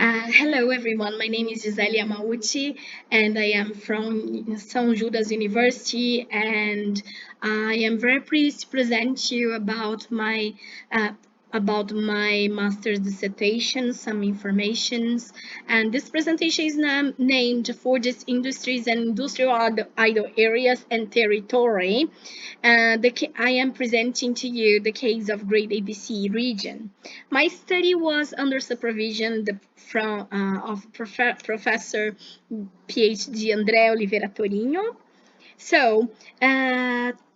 Hello everyone, my name is Gisele Yamauchi and I am from São Judas University, and I am very pleased to present you uh, about my master's dissertation, some informations. And this presentation is named for these industries and industrial idle areas and territory. I am presenting to you the case of Great ABC region. My study was under supervision of Professor PhD André Oliveira Torinho. So,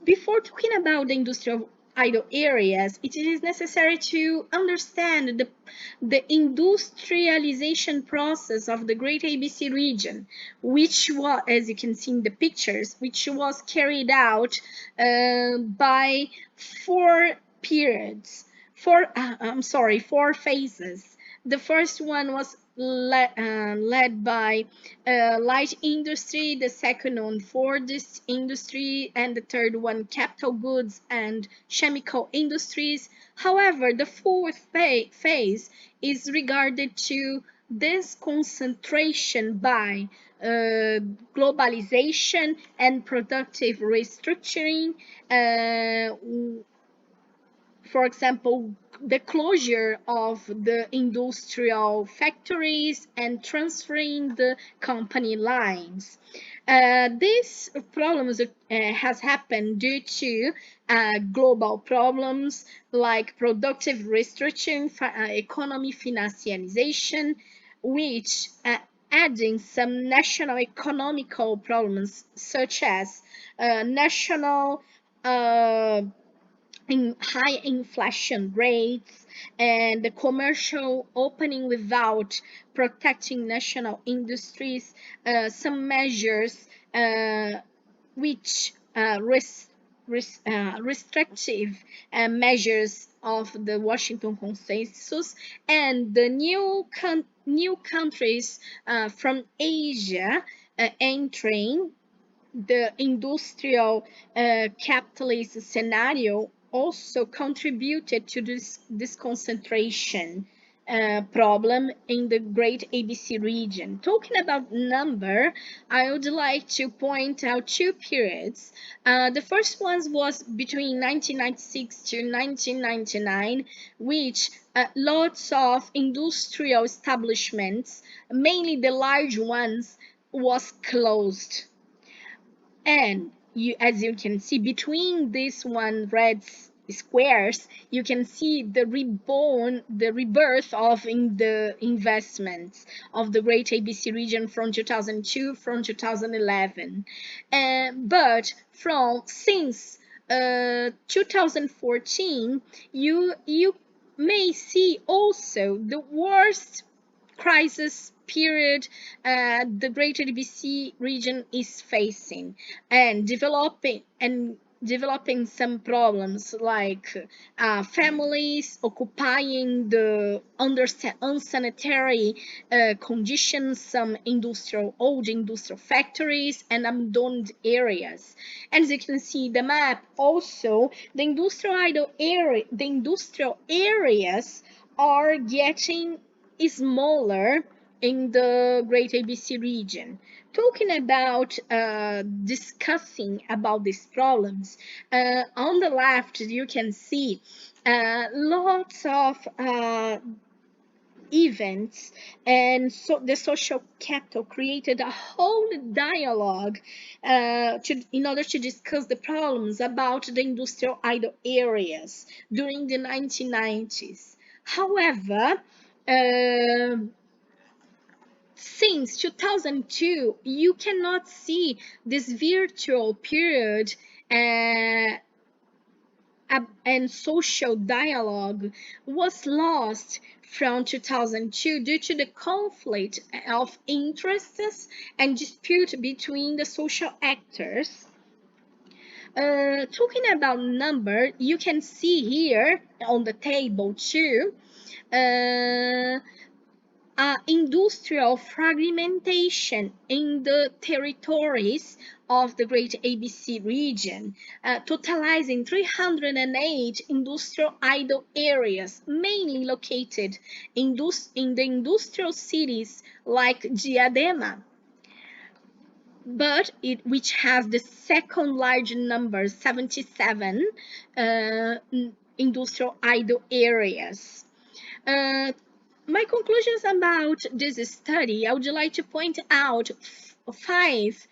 before talking about the industrial idle areas, it is necessary to understand the industrialization process of the Great ABC region, which was, as you can see in the pictures, which was carried out by four periods, four phases. The first one was led by light industry, the second on forest industry, and the third one capital goods and chemical industries. However, the fourth phase is regarded to this concentration by globalization and productive restructuring. For example, the closure of the industrial factories and transferring the company lines. These problems has happened due to global problems like productive restriction, economy financialization, which adding some national economical problems such as national high inflation rates and the commercial opening without protecting national industries, some measures which restrictive measures of the Washington Consensus, and the new countries from Asia entering the industrial capitalist scenario also contributed to this concentration problem in the Great ABC region. Talking about number, I would like to point out two periods. The first one was between 1996 to 1999, which lots of industrial establishments, mainly the large ones, was closed. And as you can see between these one red squares, you can see the rebirth of in the investments of the Great ABC region from 2002 from 2011. But from since 2014, you may see also the worst crisis period the Greater DBC region is facing, and developing some problems like families occupying the unsanitary conditions, some old industrial factories and abandoned areas. As you can see the map, also the industrial areas are getting smaller in the Great ABC region. Talking about discussing about these problems, on the left you can see lots of events, and so the social capital created a whole dialogue in order to discuss the problems about the industrial idle areas during the 1990s. However, since 2002, you cannot see this virtual period uh, and social dialogue was lost from 2002 due to the conflict of interests and dispute between the social actors. Talking about number, you can see here on the table too, uh, industrial fragmentation in the territories of the Great ABC region, totalizing 308 industrial idle areas, mainly located in the industrial cities like Diadema, but which has the second largest number, 77 industrial idle areas. Uh, my conclusions about this study, I would like to point out five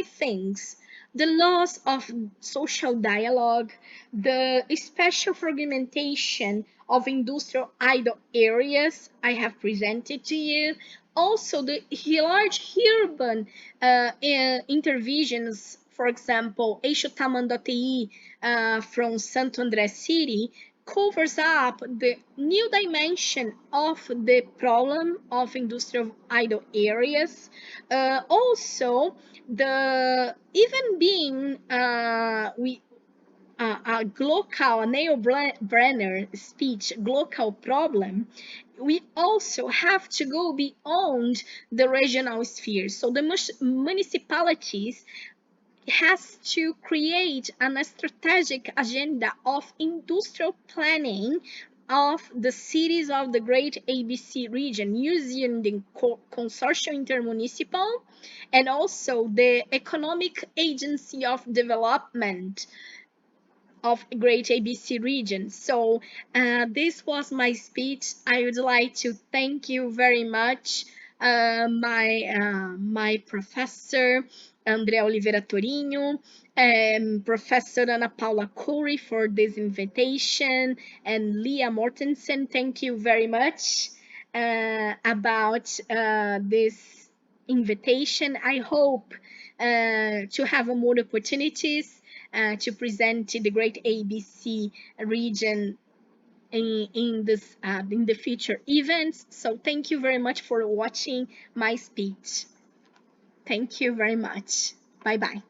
things. The loss of social dialogue, the special fragmentation of industrial idle areas I have presented to you, also the large urban interventions, for example, Eixo Tamanduateí from Santo André City, covers up the new dimension of the problem of industrial idle areas. Also, the even being we a global, a Neil Brenner speech, global problem, we also have to go beyond the regional sphere. So the municipalities has to create a strategic agenda of industrial planning of the cities of the Great ABC region using the consortium intermunicipal and also the economic agency of development of Great ABC region. So this was my speech. I would like to thank you very much, my professor André Oliveira Torinho, Professor Ana Paula Cury for this invitation, and Leah Mortensen. Thank you very much about this invitation. I hope to have more opportunities to present the Great ABC region in the future events. So thank you very much for watching my speech. Thank you very much. Bye bye.